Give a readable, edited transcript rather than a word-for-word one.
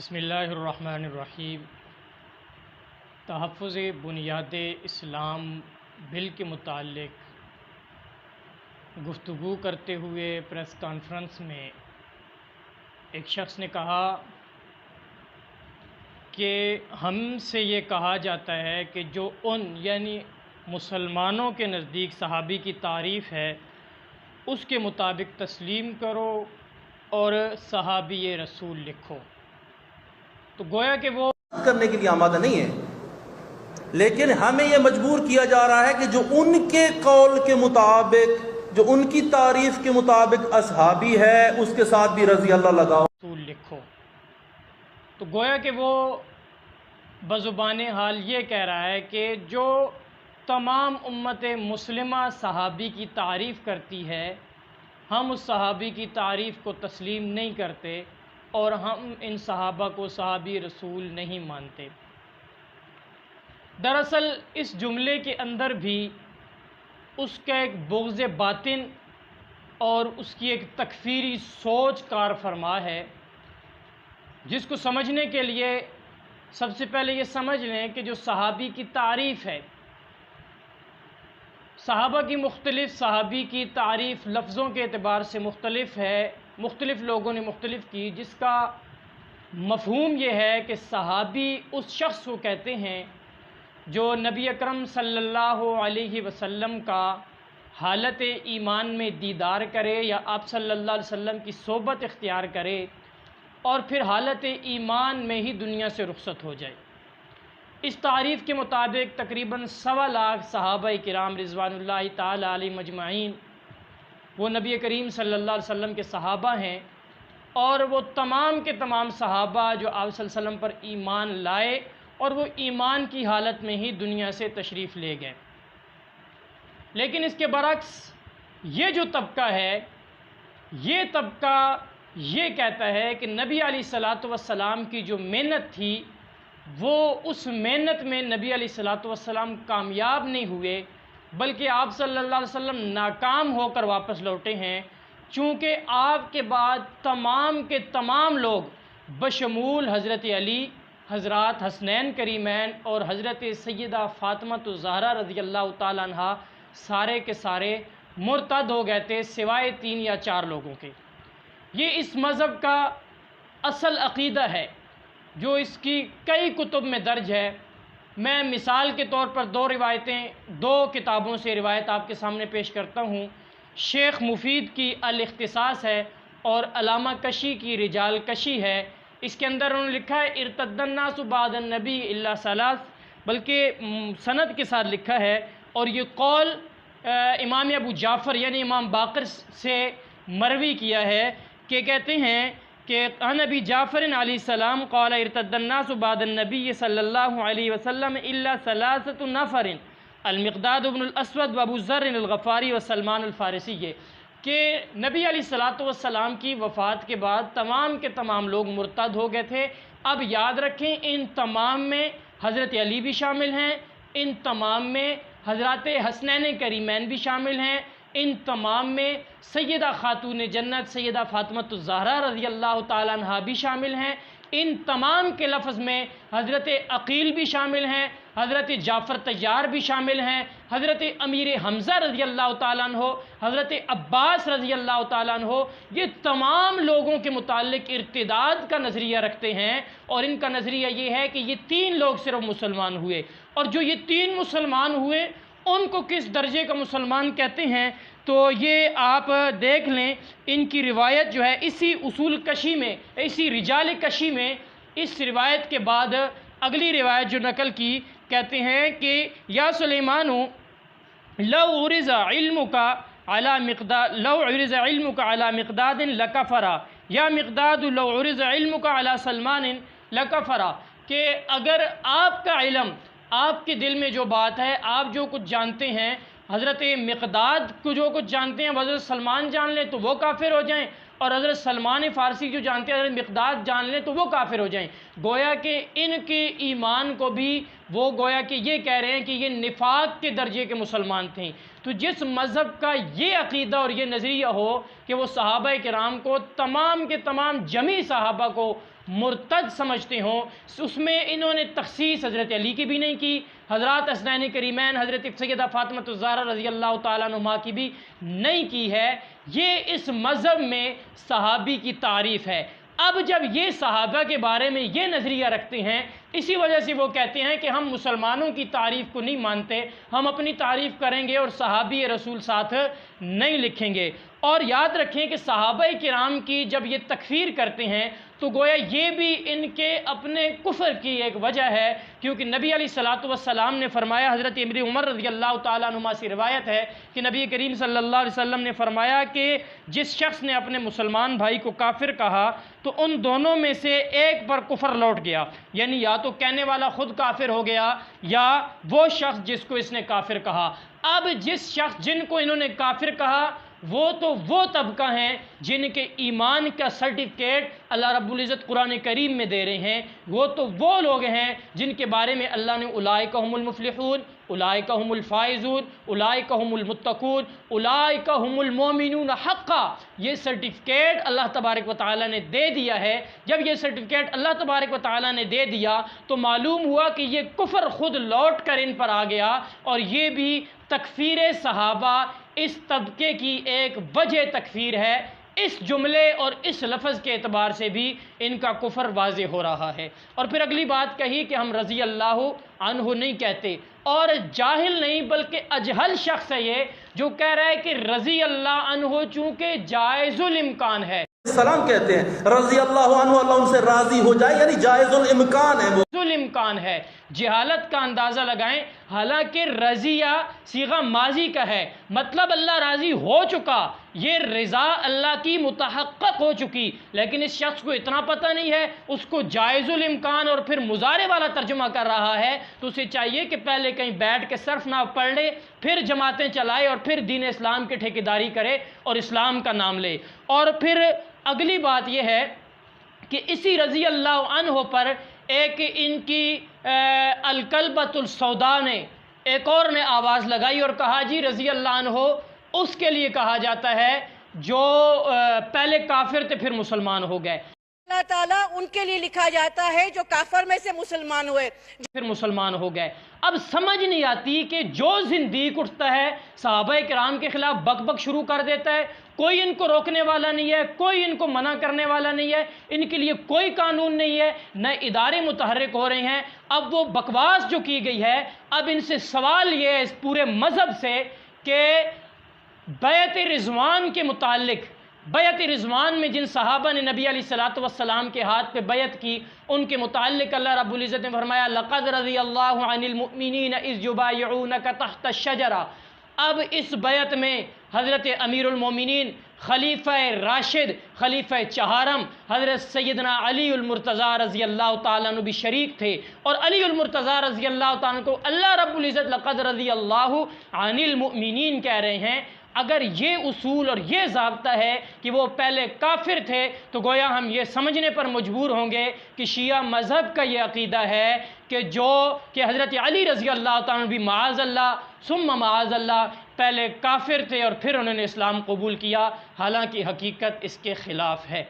بسم اللہ الرحمن الرحیم۔ تحفظ بنیاد اسلام بل کے متعلق گفتگو کرتے ہوئے پریس کانفرنس میں ایک شخص نے کہا کہ ہم سے یہ کہا جاتا ہے کہ جو یعنی مسلمانوں کے نزدیک صحابی کی تعریف ہے اس کے مطابق تسلیم کرو اور صحابی رسول لکھو۔ تو گویا کہ وہ کرنے کے لیے آمادہ نہیں ہے، لیکن ہمیں یہ مجبور کیا جا رہا ہے کہ جو ان کے قول کے مطابق، جو ان کی تعریف کے مطابق اصحابی ہے اس کے ساتھ بھی رضی اللہ لگاؤ، رسول لکھو۔ تو گویا کہ وہ بزبان حال یہ کہہ رہا ہے کہ جو تمام امت مسلمہ صحابی کی تعریف کرتی ہے ہم اس صحابی کی تعریف کو تسلیم نہیں کرتے اور ہم ان صحابہ کو صحابی رسول نہیں مانتے۔ دراصل اس جملے کے اندر بھی اس کا ایک بغض باطن اور اس کی ایک تکفیری سوچ کار فرما ہے، جس کو سمجھنے کے لیے سب سے پہلے یہ سمجھ لیں کہ جو صحابی کی تعریف ہے، صحابہ کی مختلف صحابی کی تعریف لفظوں کے اعتبار سے مختلف ہے، مختلف لوگوں نے مختلف کی، جس کا مفہوم یہ ہے کہ صحابی اس شخص کو کہتے ہیں جو نبی اکرم صلی اللہ علیہ وسلم کا حالت ایمان میں دیدار کرے یا آپ صلی اللہ علیہ وسلم کی صحبت اختیار کرے اور پھر حالت ایمان میں ہی دنیا سے رخصت ہو جائے۔ اس تعریف کے مطابق تقریباً 1.25 لاکھ صحابہ کرام رضوان اللہ تعالی علیہم اجمعین وہ نبی کریم صلی اللہ علیہ وسلم کے صحابہ ہیں، اور وہ تمام کے تمام صحابہ جو آپ صلی اللہ علیہ وسلم پر ایمان لائے اور وہ ایمان کی حالت میں ہی دنیا سے تشریف لے گئے۔ لیکن اس کے برعکس یہ جو طبقہ ہے، یہ طبقہ یہ کہتا ہے کہ نبی علیہ الصلوۃ والسلام کی جو محنت تھی وہ اس محنت میں نبی علیہ الصلوۃ والسلام کامیاب نہیں ہوئے، بلکہ آپ صلی اللہ علیہ وسلم ناکام ہو کر واپس لوٹے ہیں، چونکہ آپ کے بعد تمام کے تمام لوگ بشمول حضرت علی، حضرات حسنین کریمین اور حضرت سیدہ فاطمہ الزہرا رضی اللہ تعالیٰ عنہ سارے کے سارے مرتد ہو گئے تھے سوائے 3 یا 4 لوگوں کے۔ یہ اس مذہب کا اصل عقیدہ ہے جو اس کی کئی کتب میں درج ہے۔ میں مثال کے طور پر 2 کتابوں سے روایت آپ کے سامنے پیش کرتا ہوں۔ شیخ مفید کی الاختصاص ہے اور علامہ کشی کی رجال کشی ہے۔ اس کے اندر انہوں نے لکھا ہے ارتد الناس بعد النبی الا ثلاث، بلکہ سند کے ساتھ لکھا ہے، اور یہ قول امام ابو جعفر یعنی امام باقر سے مروی کیا ہے کہ کہتے ہیں کہ عن ابی جعفر علیہ السلام قال ارتد الناس بعد النبی صلی اللہ علیہ وسلم الا 3 نفر المقداد بن الاسود وابو ذر الغفاری وسلمان الفارسی، یہ کہ نبی علیہ الصلوۃ والسلام کی وفات کے بعد تمام کے تمام لوگ مرتد ہو گئے تھے۔ اب یاد رکھیں ان تمام میں حضرت علی بھی شامل ہیں، ان تمام میں حضرات حسنین کریمین بھی شامل ہیں، ان تمام میں سیدہ خاتون جنت سیدہ فاطمہ الزہرا رضی اللہ تعالیٰ عنہ بھی شامل ہیں، ان تمام کے لفظ میں حضرت عقیل بھی شامل ہیں، حضرت جعفر طیار بھی شامل ہیں، حضرت امیر حمزہ رضی اللہ تعالیٰ عنہ، حضرت عباس رضی اللہ تعالیٰ عنہ، یہ تمام لوگوں کے متعلق ارتداد کا نظریہ رکھتے ہیں، اور ان کا نظریہ یہ ہے کہ یہ 3 لوگ صرف مسلمان ہوئے، اور جو یہ 3 مسلمان ہوئے ان کو کس درجے کا مسلمان کہتے ہیں تو یہ آپ دیکھ لیں۔ ان کی روایت جو ہے اسی اصول کشی میں، اسی رجال کشی میں، اس روایت کے بعد اگلی روایت جو نقل کی کہتے ہیں کہ یا سلیمان لو عرض علمک علی مقداد لکفر، یا مقداد لو عرض علمک علی سلمان لکفر، کہ اگر آپ کا علم، آپ کے دل میں جو بات ہے، آپ جو کچھ جانتے ہیں، حضرت مقداد کو جو کچھ جانتے ہیں حضرت سلمان جان لیں تو وہ کافر ہو جائیں، اور حضرت سلمان فارسی جو جانتے ہیں حضرت مقداد جان لیں تو وہ کافر ہو جائیں۔ گویا کہ ان کے ایمان کو بھی وہ گویا کہ یہ کہہ رہے ہیں کہ یہ نفاق کے درجے کے مسلمان تھے۔ تو جس مذہب کا یہ عقیدہ اور یہ نظریہ ہو کہ وہ صحابہ کرام کو تمام کے تمام جمی صحابہ کو مرتد سمجھتے ہوں، اس میں انہوں نے تخصیص حضرت علی کی بھی نہیں کی، حضرات حسنین کریمین حضرت سیدہ فاطمہ الزہرا رضی اللہ تعالیٰ عنہما کی بھی نہیں کی ہے۔ یہ اس مذہب میں صحابی کی تعریف ہے۔ اب جب یہ صحابہ کے بارے میں یہ نظریہ رکھتے ہیں، اسی وجہ سے وہ کہتے ہیں کہ ہم مسلمانوں کی تعریف کو نہیں مانتے، ہم اپنی تعریف کریں گے اور صحابی رسول ساتھ نہیں لکھیں گے۔ اور یاد رکھیں کہ صحابہ کرام کی جب یہ تکفیر کرتے ہیں تو گویا یہ بھی ان کے اپنے کفر کی ایک وجہ ہے، کیونکہ نبی علیہ الصلوۃ والسلام نے فرمایا، حضرت ابن عمر رضی اللہ تعالیٰ عنہما سے روایت ہے کہ نبی کریم صلی اللہ علیہ وسلم نے فرمایا کہ جس شخص نے اپنے مسلمان بھائی کو کافر کہا تو ان دونوں میں سے ایک پر کفر لوٹ گیا، یعنی یا تو کہنے والا خود کافر ہو گیا یا وہ شخص جس کو اس نے کافر کہا۔ اب جن کو انہوں نے کافر کہا وہ تو وہ طبقہ ہیں جن کے ایمان کا سرٹیفکیٹ اللہ رب العزت قرآن کریم میں دے رہے ہیں، وہ تو وہ لوگ ہیں جن کے بارے میں اللہ نے اولئک هم المفلحون، اولئک هم الفائزون، اولئک هم المتقون، اولئک هم المؤمنون حقا، یہ سرٹیفکیٹ اللہ تبارک و تعالیٰ نے دے دیا ہے۔ جب یہ سرٹیفکیٹ اللہ تبارک و تعالیٰ نے دے دیا تو معلوم ہوا کہ یہ کفر خود لوٹ کر ان پر آ گیا، اور یہ بھی تکفیر صحابہ اس طبقے کی ایک وجہ تکفیر ہے۔ اس جملے اور اس لفظ کے اعتبار سے بھی ان کا کفر واضح ہو رہا ہے۔ اور پھر اگلی بات کہی کہ ہم رضی اللہ عنہ نہیں کہتے، اور جاہل نہیں بلکہ اجہل شخص ہے یہ جو کہہ رہا ہے کہ رضی اللہ عنہ چونکہ جائز الامکان ہے، سلام کہتے ہیں رضی اللہ عنہ، اللہ ان سے راضی ہو جائے، یعنی جائز الامکان ہے، وہ الامکان ہے۔ جہالت کا اندازہ لگائیں، حالانکہ رضیہ صیغہ ماضی کا ہے، مطلب اللہ راضی ہو چکا، یہ رضا اللہ کی متحقق ہو چکی، لیکن اس شخص کو اتنا پتہ نہیں ہے، اس کو جائز الامکان اور پھر مضارع والا ترجمہ کر رہا ہے، تو اسے چاہیے کہ پہلے کہیں بیٹھ کے صرف نہ پڑھ لے، پھر جماعتیں چلائے اور پھر دین اسلام کی ٹھیکیداری کرے اور اسلام کا نام لے۔ اور پھر اگلی بات یہ ہے کہ اسی رضی اللہ عنہ پر ایک ان کی الکلبۃ السوداء نے ایک اور نے آواز لگائی اور کہا جی رضی اللہ عنہ اس کے لیے کہا جاتا ہے جو پہلے کافر تھے پھر مسلمان ہو گئے، اللہ تعالیٰ ان کے لیے لکھا جاتا ہے جو کافر میں سے مسلمان ہوئے پھر مسلمان ہو گئے۔ اب سمجھ نہیں آتی کہ جو زندیق اٹھتا ہے صحابہ کرام کے خلاف بک بک شروع کر دیتا ہے، کوئی ان کو روکنے والا نہیں ہے، کوئی ان کو منع کرنے والا نہیں ہے، ان کے لیے کوئی قانون نہیں ہے، نہ ادارے متحرک ہو رہے ہیں۔ اب وہ بکواس جو کی گئی ہے، اب ان سے سوال یہ ہے اس پورے مذہب سے کہ بیعت رضوان کے متعلق، بیعت رضوان میں جن صحابہ نے نبی علیہ الصلوۃ والسلام کے ہاتھ پہ بیعت کی، ان کے متعلق اللہ رب العزت نے فرمایا لقد رضی اللہ عن المؤمنین اذ یبایعونک تحت الشجرہ۔ اب اس بیعت میں حضرت امیر المومنین خلیفہ راشد، خلیفہ چہارم حضرت سیدنا علی المرتضیٰ رضی اللہ تعالیٰ عنہ بھی شریک تھے، اور علی المرتضیٰ رضی اللہ تعالیٰ عنہ کو اللہ رب العزت لقد رضی اللہ عن المؤمنین کہہ رہے ہیں۔ اگر یہ اصول اور یہ ضابطہ ہے کہ وہ پہلے کافر تھے تو گویا ہم یہ سمجھنے پر مجبور ہوں گے کہ شیعہ مذہب کا یہ عقیدہ ہے کہ حضرت علی رضی اللہ تعالیٰ بھی معاذ اللہ ثم معاذ اللہ پہلے کافر تھے اور پھر انہوں نے اسلام قبول کیا، حالانکہ حقیقت اس کے خلاف ہے۔